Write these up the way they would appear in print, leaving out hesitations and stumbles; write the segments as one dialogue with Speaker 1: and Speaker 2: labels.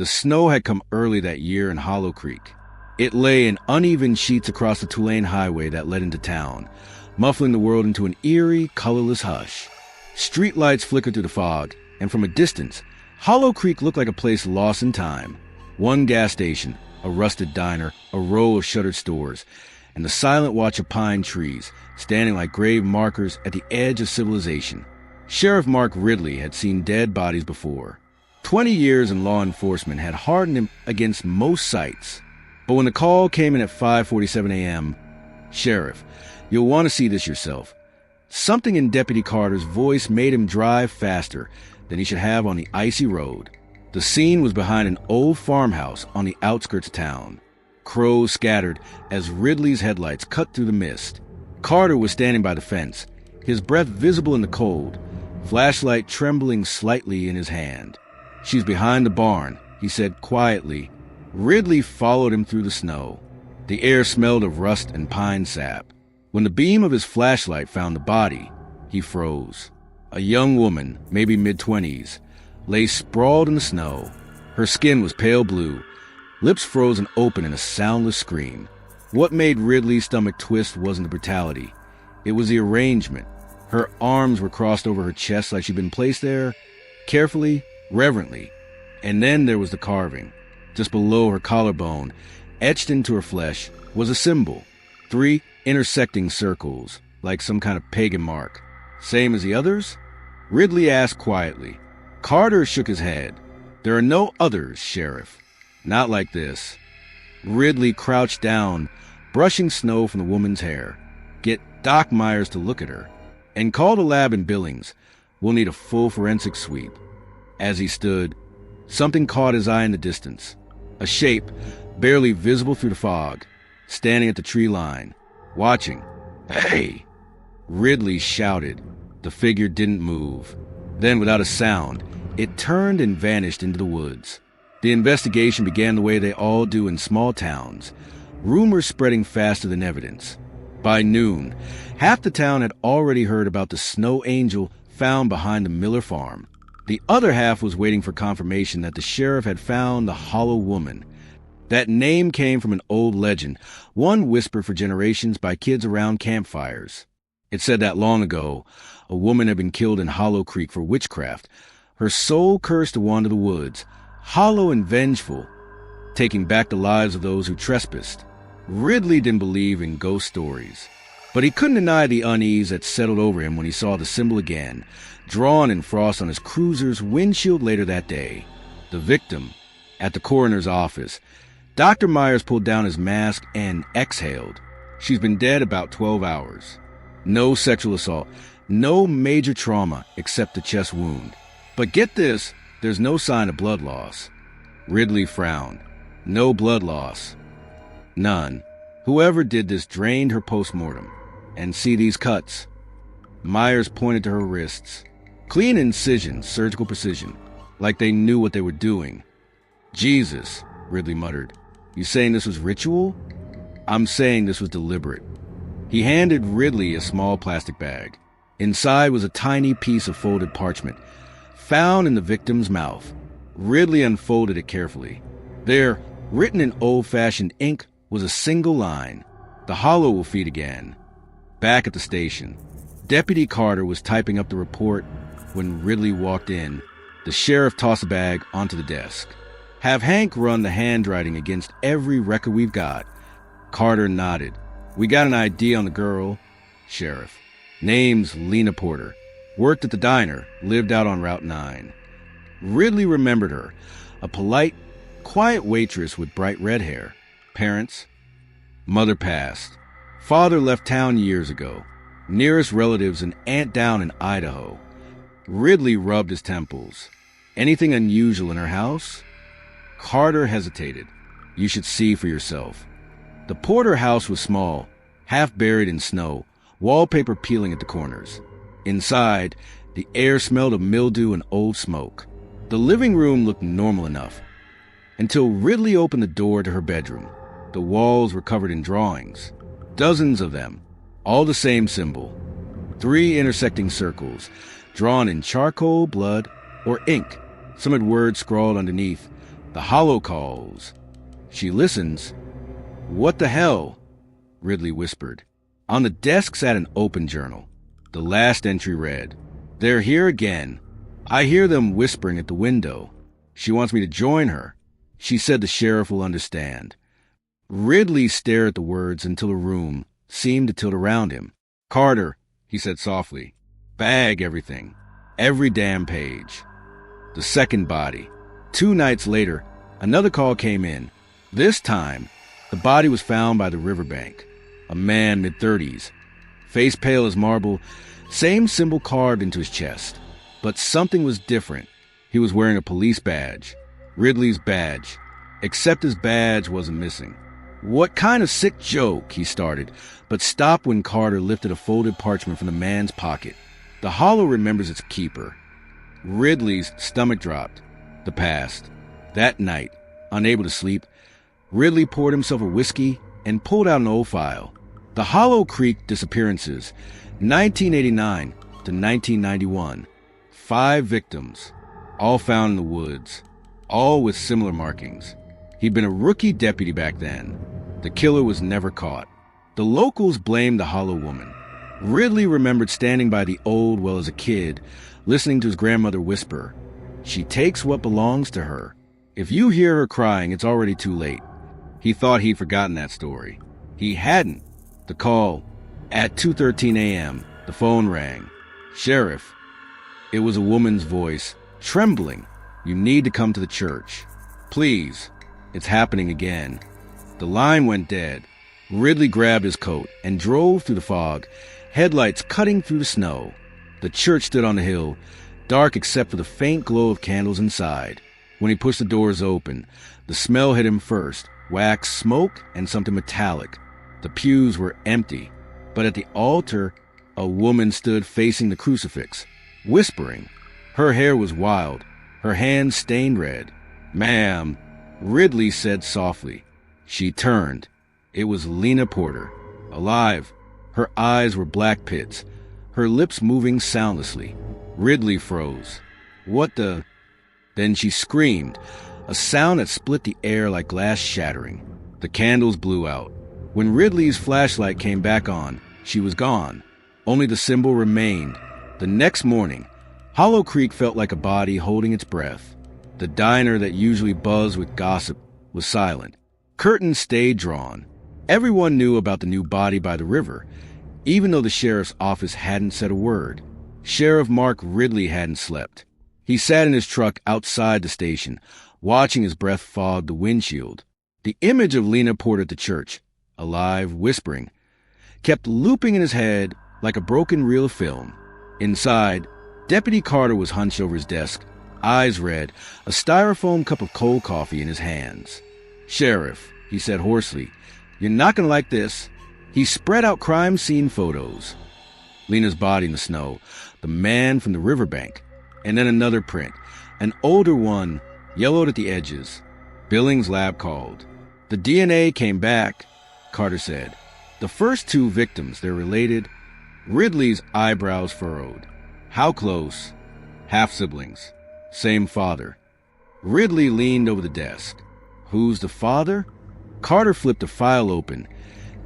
Speaker 1: The snow had come early that year in Hollow Creek. It lay in uneven sheets across the two-lane highway that led into town, muffling the world into an eerie, colorless hush. Streetlights flickered through the fog, and from a distance, Hollow Creek looked like a place lost in time. One gas station, a rusted diner, a row of shuttered stores, and the silent watch of pine trees, standing like grave markers at the edge of civilization. Sheriff Mark Ridley had seen dead bodies before. 20 years in law enforcement had hardened him against most sights. But when the call came in at 5:47 a.m., "Sheriff, you'll want to see this yourself." Something in Deputy Carter's voice made him drive faster than he should have on the icy road. The scene was behind an old farmhouse on the outskirts of town. Crows scattered as Ridley's headlights cut through the mist. Carter was standing by the fence, his breath visible in the cold, flashlight trembling slightly in his hand. "She's behind the barn," he said quietly. Ridley followed him through the snow. The air smelled of rust and pine sap. When the beam of his flashlight found the body, he froze. A young woman, maybe mid-20s, lay sprawled in the snow. Her skin was pale blue, lips frozen open in a soundless scream. What made Ridley's stomach twist wasn't the brutality. It was the arrangement. Her arms were crossed over her chest like she'd been placed there, carefully, reverently. And then there was the carving. Just below her collarbone, etched into her flesh, was a symbol. 3 intersecting circles, like some kind of pagan mark. Same as the others? Ridley asked quietly. Carter shook his head. "There are no others, Sheriff. Not like this." Ridley crouched down, brushing snow from the woman's hair. "Get Doc Myers to look at her. And call the lab in Billings. We'll need a full forensic sweep." As he stood, something caught his eye in the distance. A shape, barely visible through the fog, standing at the tree line, watching. "Hey!" Ridley shouted. The figure didn't move. Then, without a sound, it turned and vanished into the woods. The investigation began the way they all do in small towns, rumors spreading faster than evidence. By noon, half the town had already heard about the snow angel found behind the Miller farm. The other half was waiting for confirmation that the sheriff had found the Hollow Woman. That name came from an old legend, one whispered for generations by kids around campfires. It said that long ago, a woman had been killed in Hollow Creek for witchcraft, her soul cursed to wander the woods, hollow and vengeful, taking back the lives of those who trespassed. Ridley didn't believe in ghost stories, but he couldn't deny the unease that settled over him when he saw the symbol again, drawn in frost on his cruiser's windshield later that day. The victim, at the coroner's office. Dr. Myers pulled down his mask and exhaled. "She's been dead about 12 hours. No sexual assault, no major trauma except the chest wound. But get this, there's no sign of blood loss." Ridley frowned. "No blood loss." "None. Whoever did this drained her post-mortem. And see these cuts?" Myers pointed to her wrists. Clean incisions, surgical precision, like they knew what they were doing. "Jesus," Ridley muttered. "You saying this was ritual?" "I'm saying this was deliberate." He handed Ridley a small plastic bag. Inside was a tiny piece of folded parchment, found in the victim's mouth. Ridley unfolded it carefully. There, written in old-fashioned ink, was a single line. "The Hollow will feed again." Back at the station, Deputy Carter was typing up the report when Ridley walked in. The sheriff tossed the bag onto the desk. "Have Hank run the handwriting against every record we've got." Carter nodded. "We got an ID on the girl, Sheriff. Name's Lena Porter. Worked at the diner, lived out on Route 9. Ridley remembered her. A polite, quiet waitress with bright red hair. Parents? Mother passed. Father left town years ago. Nearest relatives an aunt down in Idaho. Ridley rubbed his temples. Anything unusual in her house? Carter hesitated. "You should see for yourself." The Porter house was small, half buried in snow, wallpaper peeling at the corners. Inside, the air smelled of mildew and old smoke. The living room looked normal enough, until Ridley opened the door to her bedroom. The walls were covered in drawings, dozens of them, all the same symbol. 3 intersecting circles, drawn in charcoal, blood, or ink. Some had words scrawled underneath, The hollow calls. She listens. "What the hell?" Ridley whispered. On the desk sat an open journal. The last entry read, "They're here again. I hear them whispering at the window. She wants me to join her. She said the sheriff will understand." Ridley stared at the words until the room seemed to tilt around him. "Carter," he said softly, "bag everything. Every damn page." The second body. 2 nights later, another call came in. This time, the body was found by the riverbank. A man mid-30s, face pale as marble, same symbol carved into his chest. But something was different. He was wearing a police badge. Ridley's badge. Except his badge wasn't missing. "What kind of sick joke?" he started, but stopped when Carter lifted a folded parchment from the man's pocket. The hollow remembers its keeper. Ridley's stomach dropped. The past. That night, unable to sleep, Ridley poured himself a whiskey and pulled out an old file. The Hollow Creek disappearances, 1989 to 1991. 5 victims, all found in the woods, all with similar markings. He'd been a rookie deputy back then. The killer was never caught. The locals blamed the Hollow Woman. Ridley remembered standing by the old well as a kid, listening to his grandmother whisper, "She takes what belongs to her. If you hear her crying, it's already too late." He thought he'd forgotten that story. He hadn't. The call. At 2:13 a.m., the phone rang. "Sheriff." It was a woman's voice, trembling. "You need to come to the church. Please. It's happening again." The line went dead. Ridley grabbed his coat and drove through the fog, headlights cutting through the snow. The church stood on the hill, dark except for the faint glow of candles inside. When he pushed the doors open, the smell hit him first, wax, smoke, and something metallic. The pews were empty, but at the altar, a woman stood facing the crucifix, whispering. Her hair was wild, her hands stained red. "Ma'am," Ridley said softly. She turned. It was Lena Porter, alive. Her eyes were black pits, her lips moving soundlessly. Ridley froze. "What the—" Then she screamed, a sound that split the air like glass shattering. The candles blew out. When Ridley's flashlight came back on, she was gone. Only the symbol remained. The next morning, Hollow Creek felt like a body holding its breath. The diner that usually buzzed with gossip was silent. Curtains stayed drawn. Everyone knew about the new body by the river, even though the sheriff's office hadn't said a word. Sheriff Mark Ridley hadn't slept. He sat in his truck outside the station, watching his breath fog the windshield. The image of Lena Porter at the church, alive, whispering, kept looping in his head like a broken reel of film. Inside, Deputy Carter was hunched over his desk, eyes red, a styrofoam cup of cold coffee in his hands. "Sheriff," he said hoarsely, "you're not going to like this." He spread out crime scene photos. Lena's body in the snow, the man from the riverbank, and then another print, an older one, yellowed at the edges. Billings lab called. "The DNA came back," Carter said. "The first 2 victims, they're related." Ridley's eyebrows furrowed. "How close?" "Half-siblings. Same father." Ridley leaned over the desk. "Who's the father?" Carter flipped a file open,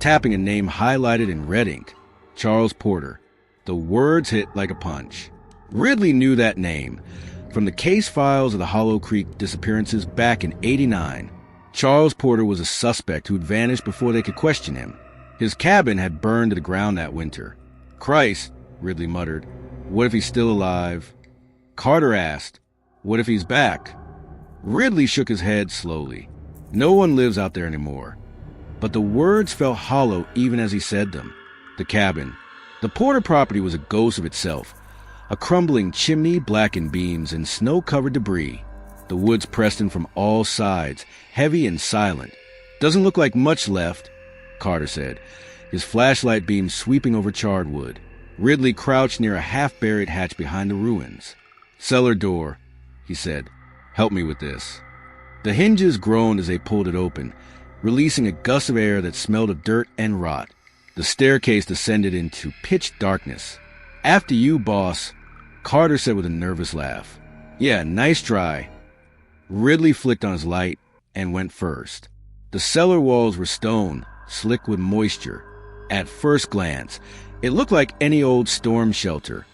Speaker 1: tapping a name highlighted in red ink. Charles Porter. The words hit like a punch. Ridley knew that name from the case files of the Hollow Creek disappearances back in '89. Charles Porter was a suspect who'd vanished before they could question him. His cabin had burned to the ground that winter. "Christ," Ridley muttered. "What if he's still alive?" Carter asked, "What if he's back?" Ridley shook his head slowly. "No one lives out there anymore." But the words felt hollow even as he said them. The cabin. The Porter property was a ghost of itself. A crumbling chimney, blackened beams, and snow-covered debris. The woods pressed in from all sides, heavy and silent. "Doesn't look like much left," Carter said, his flashlight beam sweeping over charred wood. Ridley crouched near a half-buried hatch behind the ruins. "Cellar door," he said. "Help me with this." The hinges groaned as they pulled it open, releasing a gust of air that smelled of dirt and rot. The staircase descended into pitch darkness. "After you, boss," Carter said with a nervous laugh. "Yeah, nice try." Ridley flicked on his light and went first. The cellar walls were stone, slick with moisture. At first glance, it looked like any old storm shelter,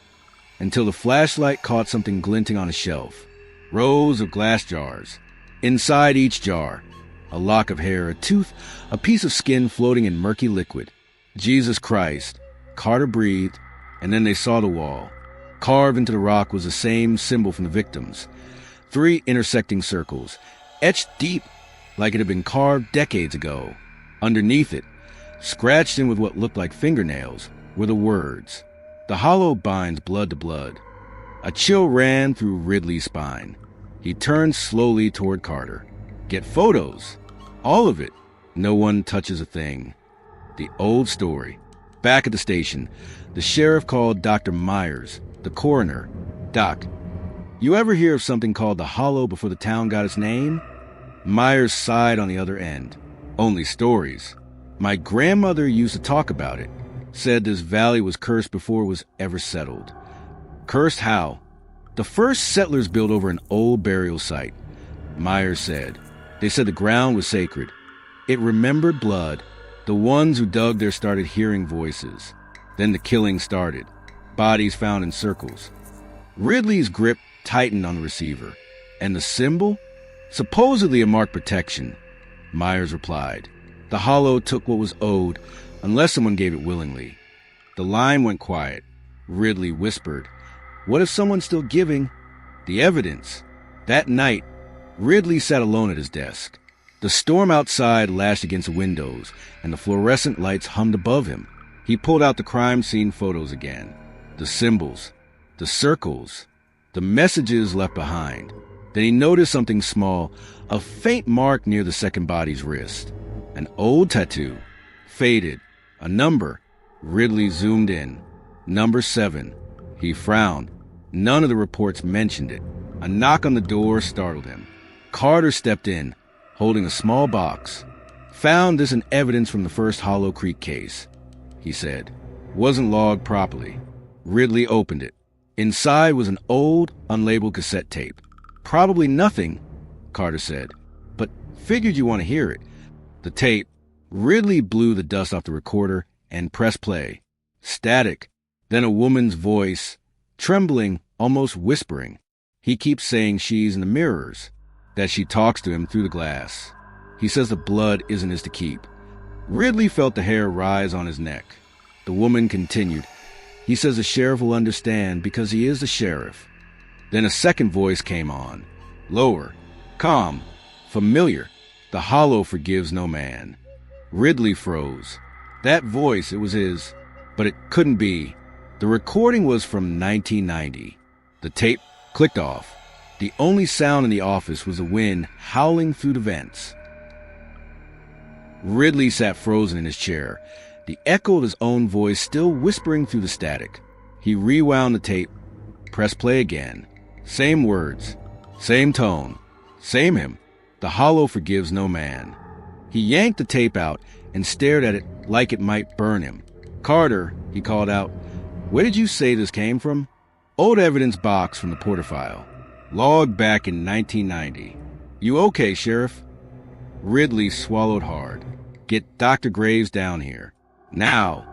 Speaker 1: until the flashlight caught something glinting on a shelf. Rows of glass jars. Inside each jar, a lock of hair, a tooth, a piece of skin floating in murky liquid. Jesus Christ. Carter breathed, and then they saw the wall. Carved into the rock was the same symbol from the victims. 3 intersecting circles, etched deep like it had been carved decades ago. Underneath it, scratched in with what looked like fingernails, were the words, "The hollow binds blood to blood." A chill ran through Ridley's spine. He turned slowly toward Carter. "Get photos. All of it. No one touches a thing." The old story. Back at the station, the sheriff called Dr. Myers, the coroner. "Doc, you ever hear of something called the Hollow before the town got its name?" Myers sighed on the other end. "Only stories. My grandmother used to talk about it. Said this valley was cursed before it was ever settled." "Cursed how?" "The first settlers built over an old burial site," Myers said. "They said the ground was sacred. It remembered blood. The ones who dug there started hearing voices. Then the killing started. Bodies found in circles." Ridley's grip tightened on the receiver. "And the symbol?" "Supposedly a mark protection," Myers replied. "The hollow took what was owed, unless someone gave it willingly." The line went quiet. Ridley whispered, "What if someone's still giving?" The evidence. That night, Ridley sat alone at his desk. The storm outside lashed against the windows, and the fluorescent lights hummed above him. He pulled out the crime scene photos again. The symbols, the circles, the messages left behind. Then he noticed something small, a faint mark near the second body's wrist. An old tattoo. Faded. A number. Ridley zoomed in. Number 7. He frowned. None of the reports mentioned it. A knock on the door startled him. Carter stepped in, holding a small box. "Found this in evidence from the first Hollow Creek case," he said. "Wasn't logged properly." Ridley opened it. Inside was an old, unlabeled cassette tape. "Probably nothing," Carter said, "but figured you want to hear it." The tape. Ridley blew the dust off the recorder and pressed play. Static. Then a woman's voice, trembling, almost whispering. He keeps saying she's in the mirrors, that she talks to him through the glass. He says the blood isn't his to keep. Ridley felt the hair rise on his neck. The woman continued, "He says the sheriff will understand because he is the sheriff." Then a second voice came on. Lower, calm, familiar. "The hollow forgives no man." Ridley froze. That voice, it was his, but it couldn't be. The recording was from 1990. The tape clicked off. The only sound in the office was the wind howling through the vents. Ridley sat frozen in his chair, the echo of his own voice still whispering through the static. He rewound the tape, pressed play again. Same words, same tone, same him. "The hollow forgives no man." He yanked the tape out and stared at it like it might burn him. "Carter," he called out, "where did you say this came from?" "Old evidence box from the Porter file. Logged back in 1990. "You okay, Sheriff?" Ridley swallowed hard. "Get Dr. Graves down here. Now."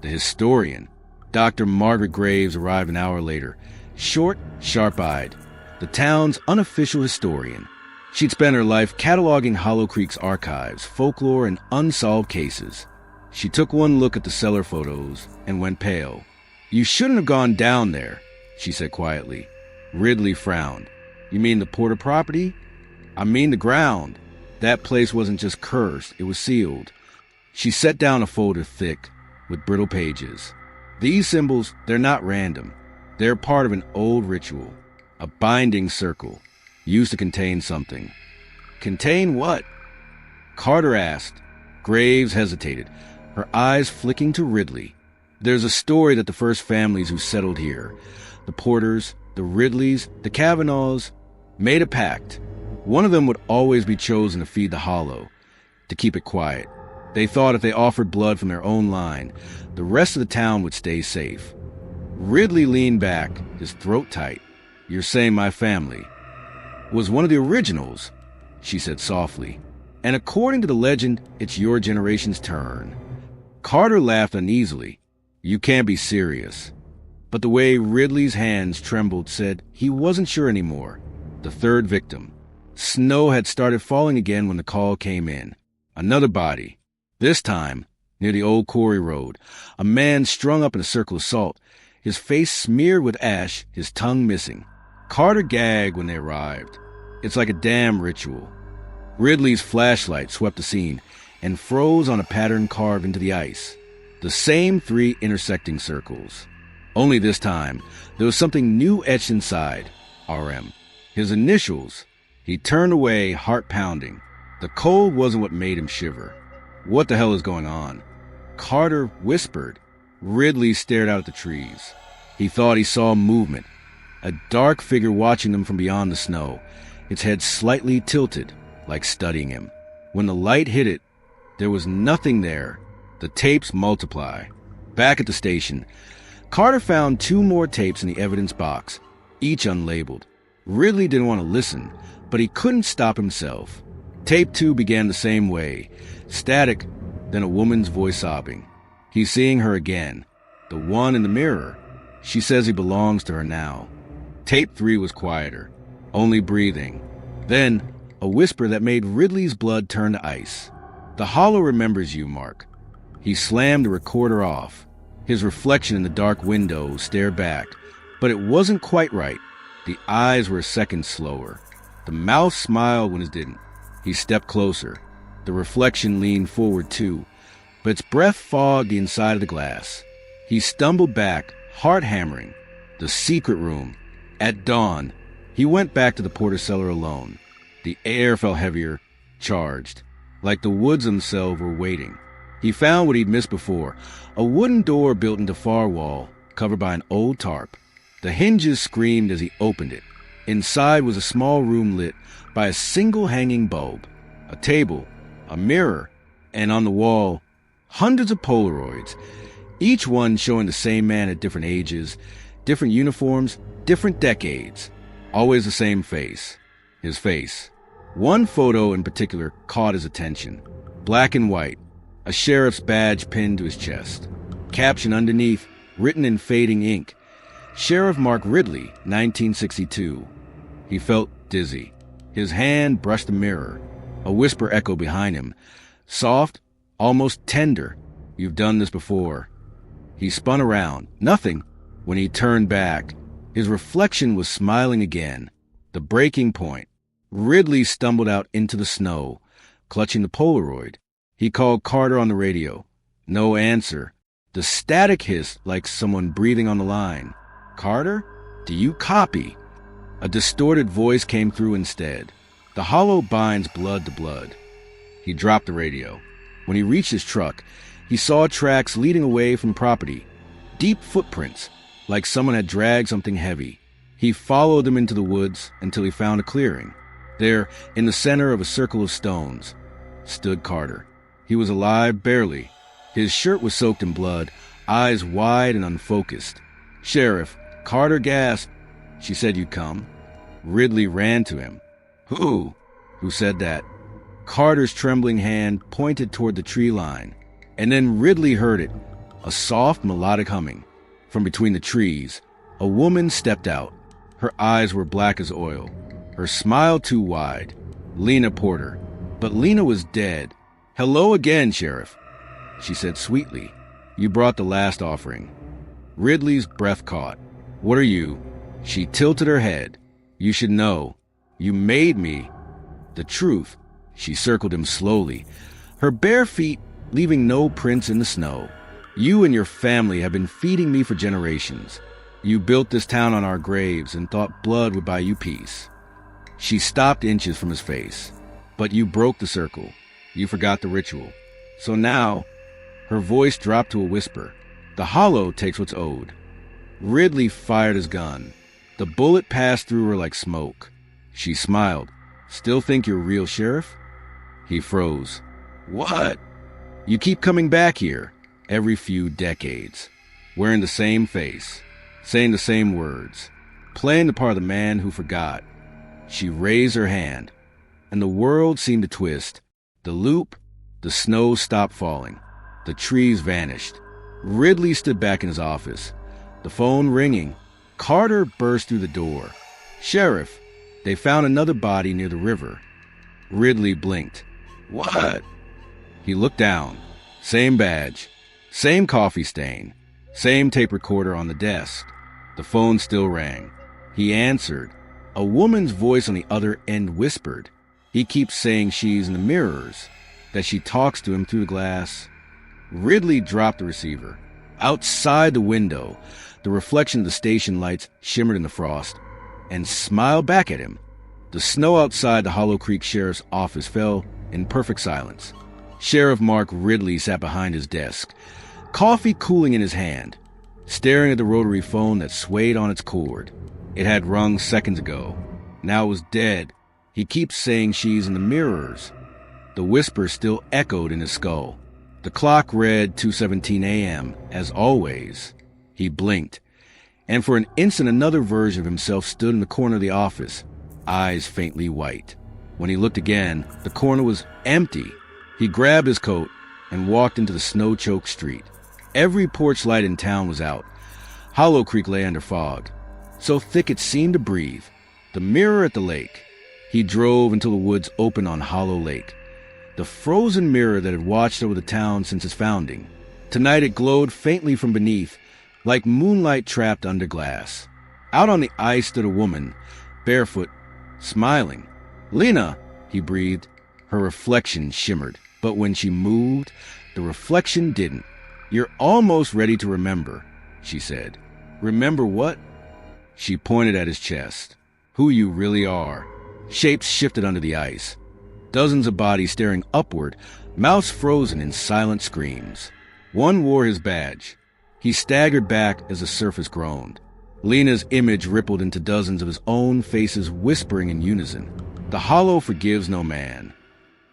Speaker 1: The historian. Dr. Margaret Graves arrived an hour later, short, sharp-eyed. The town's unofficial historian. She'd spent her life cataloging Hollow Creek's archives, folklore, and unsolved cases. She took one look at the cellar photos and went pale. "You shouldn't have gone down there," she said quietly. Ridley frowned. "You mean the Porter property?" "I mean the ground. That place wasn't just cursed, it was sealed." She set down a folder thick, with brittle pages. "These symbols, they're not random. They're part of an old ritual. A binding circle, used to contain something." "Contain what?" Carter asked. Graves hesitated, her eyes flicking to Ridley. "There's a story that the first families who settled here, the Porters, the Ridleys, the Kavanaughs, made a pact. One of them would always be chosen to feed the hollow, to keep it quiet. They thought if they offered blood from their own line, the rest of the town would stay safe." Ridley leaned back, his throat tight. "You're saying my family?" was one of the originals, she said softly. And according to the legend, it's your generation's turn. Carter laughed uneasily. You can't be serious. But the way Ridley's hands trembled said he wasn't sure anymore. The third victim. Snow had started falling again when the call came in. Another body. This time, near the old quarry road, a man strung up in a circle of salt, his face smeared with ash, his tongue missing. Carter gagged when they arrived. It's like a damn ritual. Ridley's flashlight swept the scene and froze on a pattern carved into the ice. The same 3 intersecting circles. Only this time, there was something new etched inside. RM. His initials. He turned away, heart pounding. The cold wasn't what made him shiver. What the hell is going on? Carter whispered. Ridley stared out at the trees. He thought he saw movement. A dark figure watching them from beyond the snow, its head slightly tilted, like studying him. When the light hit it, there was nothing there. The tapes multiply. Back at the station, Carter found 2 more tapes in the evidence box, each unlabeled. Ridley didn't want to listen, but he couldn't stop himself. Tape 2 began the same way. Static, then a woman's voice sobbing. He's seeing her again. The one in the mirror. She says he belongs to her now. Tape 3 was quieter, only breathing. Then, a whisper that made Ridley's blood turn to ice. The hollow remembers you, Mark. He slammed the recorder off. His reflection in the dark window stared back, but it wasn't quite right. The eyes were a second slower. The mouth smiled when it didn't. He stepped closer. The reflection leaned forward too, but its breath fogged the inside of the glass. He stumbled back, heart hammering. The secret room. At dawn, he went back to the porter cellar alone. The air felt heavier, charged, like the woods themselves were waiting. He found what he'd missed before, a wooden door built into far wall, covered by an old tarp. The hinges screamed as he opened it. Inside was a small room lit by a single hanging bulb, a table, a mirror, and on the wall, hundreds of Polaroids, each one showing the same man at different ages, different uniforms, different decades, always the same face. His face. One photo in particular caught his attention. Black and white, a sheriff's badge pinned to his chest. Caption underneath, written in fading ink, Sheriff Mark Ridley, 1962. He felt dizzy. His hand brushed the mirror. A whisper echoed behind him. Soft, almost tender. You've done this before. He spun around. Nothing. When he turned back, his reflection was smiling again. The breaking point. Ridley stumbled out into the snow, clutching the Polaroid. He called Carter on the radio. No answer. The static hissed like someone breathing on the line. Carter? Do you copy? A distorted voice came through instead. The hollow binds blood to blood. He dropped the radio. When he reached his truck, he saw tracks leading away from property. Deep footprints, like someone had dragged something heavy. He followed them into the woods until he found a clearing. There, in the center of a circle of stones, stood Carter. He was alive barely. His shirt was soaked in blood, eyes wide and unfocused. Sheriff, Carter gasped. She said you'd come. Ridley ran to him. Who? Who said that? Carter's trembling hand pointed toward the tree line. And then Ridley heard it, a soft melodic humming. From between the trees, a woman stepped out. Her eyes were black as oil, her smile too wide. Lena Porter. But Lena was dead. Hello again, Sheriff, she said sweetly. You brought the last offering. Ridley's breath caught. What are you? She tilted her head. You should know. You made me. The truth. She circled him slowly, her bare feet leaving no prints in the snow. You and your family have been feeding me for generations. You built this town on our graves and thought blood would buy you peace. She stopped inches from his face. But you broke the circle. You forgot the ritual. So now, her voice dropped to a whisper. The hollow takes what's owed. Ridley fired his gun. The bullet passed through her like smoke. She smiled. Still think you're real, Sheriff? He froze. What? You keep coming back here, every few decades, wearing the same face, saying the same words, playing the part of the man who forgot. She raised her hand, and the world seemed to twist. The loop, the snow stopped falling. The trees vanished. Ridley stood back in his office. The phone ringing. Carter burst through the door. "Sheriff, they found another body near the river." Ridley blinked. "What?" He looked down. Same badge. Same coffee stain. Same tape recorder on the desk. The phone still rang. He answered. A woman's voice on the other end whispered. He keeps saying she's in the mirrors, that she talks to him through the glass. Ridley dropped the receiver. Outside the window, the reflection of the station lights shimmered in the frost and smiled back at him. The snow outside the Hollow Creek Sheriff's office fell in perfect silence. Sheriff Mark Ridley sat behind his desk, coffee cooling in his hand, staring at the rotary phone that swayed on its cord. It had rung seconds ago. Now it was dead. He keeps saying she's in the mirrors. The whisper still echoed in his skull. The clock read 2:17 a.m., as always. He blinked, and for an instant another version of himself stood in the corner of the office, eyes faintly white. When he looked again, the corner was empty. He grabbed his coat and walked into the snow-choked street. Every porch light in town was out. Hollow Creek lay under fog, so thick it seemed to breathe. The mirror at the lake. He drove until the woods opened on Hollow Lake, the frozen mirror that had watched over the town since its founding. Tonight it glowed faintly from beneath, like moonlight trapped under glass. Out on the ice stood a woman, barefoot, smiling. "Lena," he breathed. Her reflection shimmered, but when she moved, the reflection didn't. "You're almost ready to remember," she said. "Remember what?" She pointed at his chest. "Who you really are." Shapes shifted under the ice. Dozens of bodies staring upward, mouths frozen in silent screams. One wore his badge. He staggered back as the surface groaned. Lena's image rippled into dozens of his own faces whispering in unison. The Hollow forgives no man.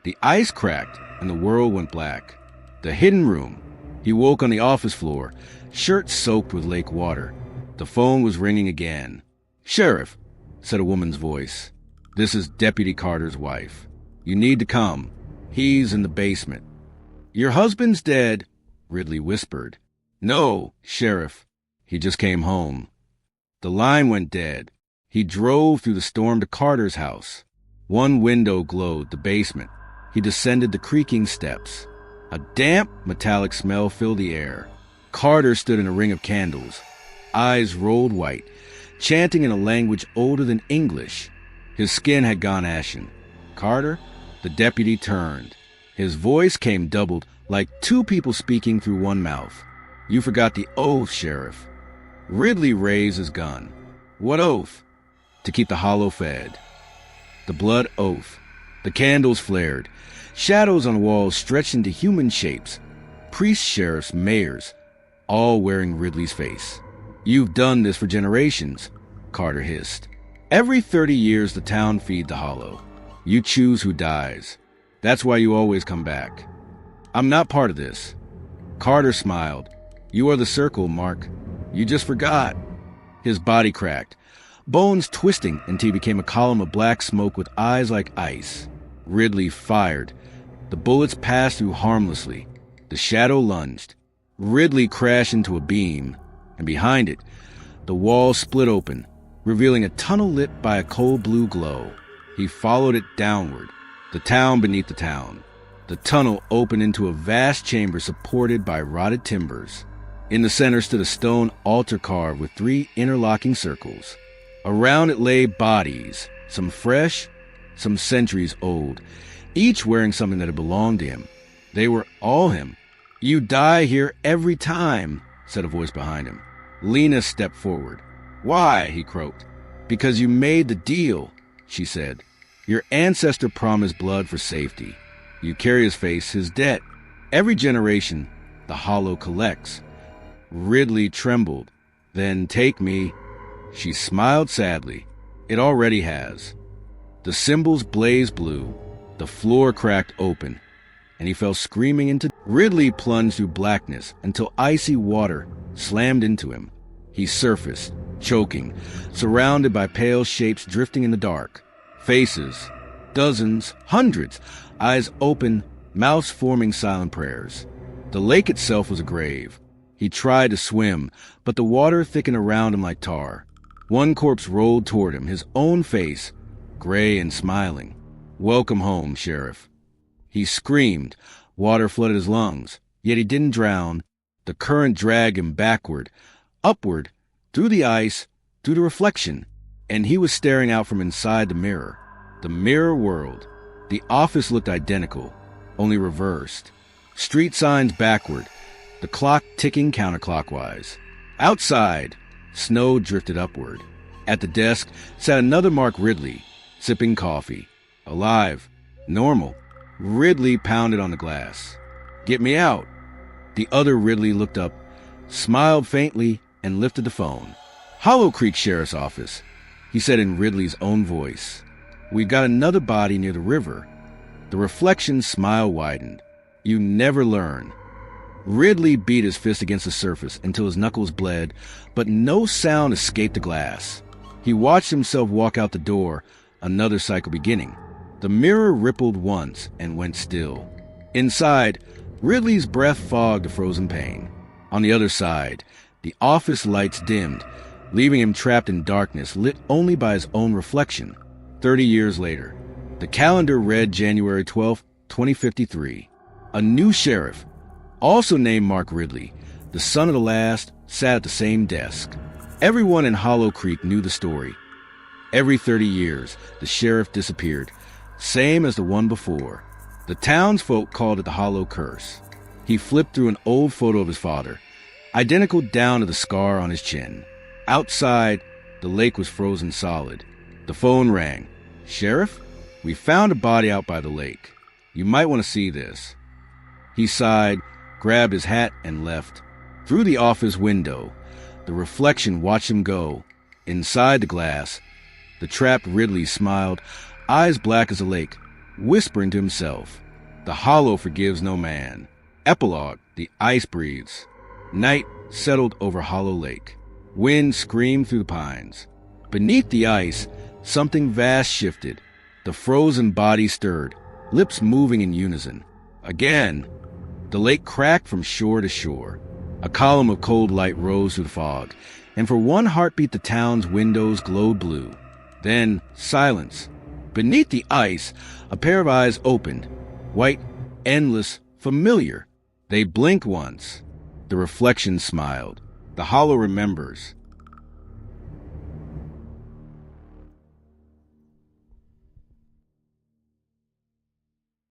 Speaker 1: The ice cracked and the world went black. The hidden room. He woke on the office floor, shirt soaked with lake water. The phone was ringing again. "Sheriff," said a woman's voice. "This is Deputy Carter's wife. You need to come. He's in the basement." "Your husband's dead," Ridley whispered. "No, Sheriff. He just came home." The line went dead. He drove through the storm to Carter's house. One window glowed, the basement. He descended the creaking steps. A damp, metallic smell filled the air. Carter stood in a ring of candles, eyes rolled white, chanting in a language older than English. His skin had gone ashen. "Carter?" The deputy turned. His voice came doubled, like two people speaking through one mouth. "You forgot the oath, Sheriff." Ridley raised his gun. "What oath?" "To keep the Hollow fed." The blood oath. The candles flared. Shadows on walls stretched into human shapes. Priests, sheriffs, mayors, all wearing Ridley's face. "You've done this for generations," Carter hissed. "Every 30 years the town feed the Hollow. You choose who dies. That's why you always come back." "I'm not part of this." Carter smiled. "You are the circle, Mark. You just forgot." His body cracked, bones twisting until he became a column of black smoke with eyes like ice. Ridley fired. The bullets passed through harmlessly. The shadow lunged. Ridley crashed into a beam, and behind it, the wall split open, revealing a tunnel lit by a cold blue glow. He followed it downward, the town beneath the town. The tunnel opened into a vast chamber supported by rotted timbers. In the center stood a stone altar carved with 3 interlocking circles. Around it lay bodies, some fresh, some centuries old, each wearing something that had belonged to him. They were all him. "You die here every time," said a voice behind him. Lena stepped forward. "Why?" he croaked. "Because you made the deal," she said. "Your ancestor promised blood for safety. You carry his face, his debt. Every generation, the Hollow collects." Ridley trembled. "Then take me." She smiled sadly. "It already has." The symbols blazed blue. The floor cracked open, and he fell screaming into... Ridley plunged through blackness until icy water slammed into him. He surfaced, choking, surrounded by pale shapes drifting in the dark. Faces. Dozens, hundreds. Eyes open, mouths forming silent prayers. The lake itself was a grave. He tried to swim, but the water thickened around him like tar. One corpse rolled toward him, his own face, gray and smiling. "Welcome home, Sheriff." He screamed. Water flooded his lungs, yet he didn't drown. The current dragged him backward, upward, through the ice, through the reflection, and he was staring out from inside the mirror. The mirror world. The office looked identical, only reversed. Street signs backward, the clock ticking counterclockwise. Outside, snow drifted upward. At the desk sat another Mark Ridley, sipping coffee. Alive, normal. Ridley pounded on the glass. "Get me out." The other Ridley looked up, smiled faintly, and lifted the phone. "Hollow Creek Sheriff's Office," he said in Ridley's own voice. "We've got another body near the river." The reflection's smile widened. "You never learn." Ridley beat his fist against the surface until his knuckles bled, but no sound escaped the glass. He watched himself walk out the door, another cycle beginning. The mirror rippled once and went still. Inside, Ridley's breath fogged the frozen pain. On the other side, the office lights dimmed, leaving him trapped in darkness lit only by his own reflection. 30 years later, the calendar read January 12, 2053. A new sheriff, also named Mark Ridley, the son of the last, sat at the same desk. Everyone in Hollow Creek knew the story. Every 30 years, the sheriff disappeared, same as the one before. The townsfolk called it the Hollow Curse. He flipped through an old photo of his father, identical down to the scar on his chin. Outside, the lake was frozen solid. The phone rang. "Sheriff, we found a body out by the lake. You might want to see this." He sighed, grabbed his hat, and left. Through the office window, the reflection watched him go. Inside the glass, the trapped Ridley smiled, eyes black as a lake, whispering to himself, "The hollow forgives no man." Epilogue, the ice breathes. Night settled over Hollow Lake. Wind screamed through the pines. Beneath the ice, something vast shifted. The frozen body stirred, lips moving in unison. Again, the lake cracked from shore to shore. A column of cold light rose through the fog, and for one heartbeat the town's windows glowed blue. Then silence. Beneath the ice, a pair of eyes opened. White, endless, familiar. They blinked once. The reflection smiled. The hollow remembers.